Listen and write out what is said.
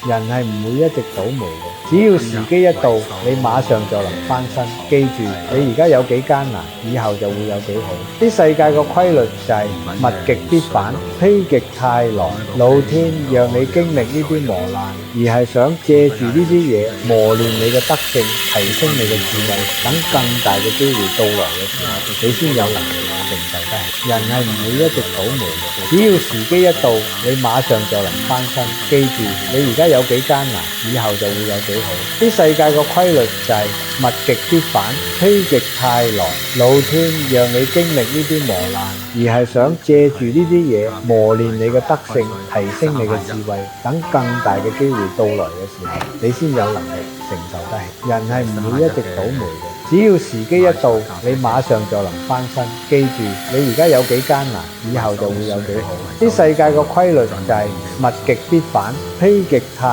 人係唔會一直倒霉嘅，只要時機一到，你馬上就能翻身。記住，你而家有幾艱難，以後就會有幾好。啲世界個規律就係物極必反，否極泰來。老天讓你經歷呢啲磨難，而係想借住呢啲嘢磨練你嘅德性，提升你嘅智慧，等更大嘅機會到來嘅時候，你先有能力承受得起。人係唔會一直倒霉嘅，只要時機一到，你馬上就能翻身。記住，你而家有幾艱難，以後就會有幾好。啲世界個規律就係物極必反，否極泰來。老天讓你經歷呢啲磨難，而係想借住呢啲嘢磨練你嘅德性，提升你嘅智慧，等更大嘅機會到來嘅時候，你先有能力承受得起。人係唔會一直倒霉嘅，只要時機一到，你馬上就能翻身。記住，你而家有幾艱難，以後就會有幾好。啲世界個規律就係物極必反，否極泰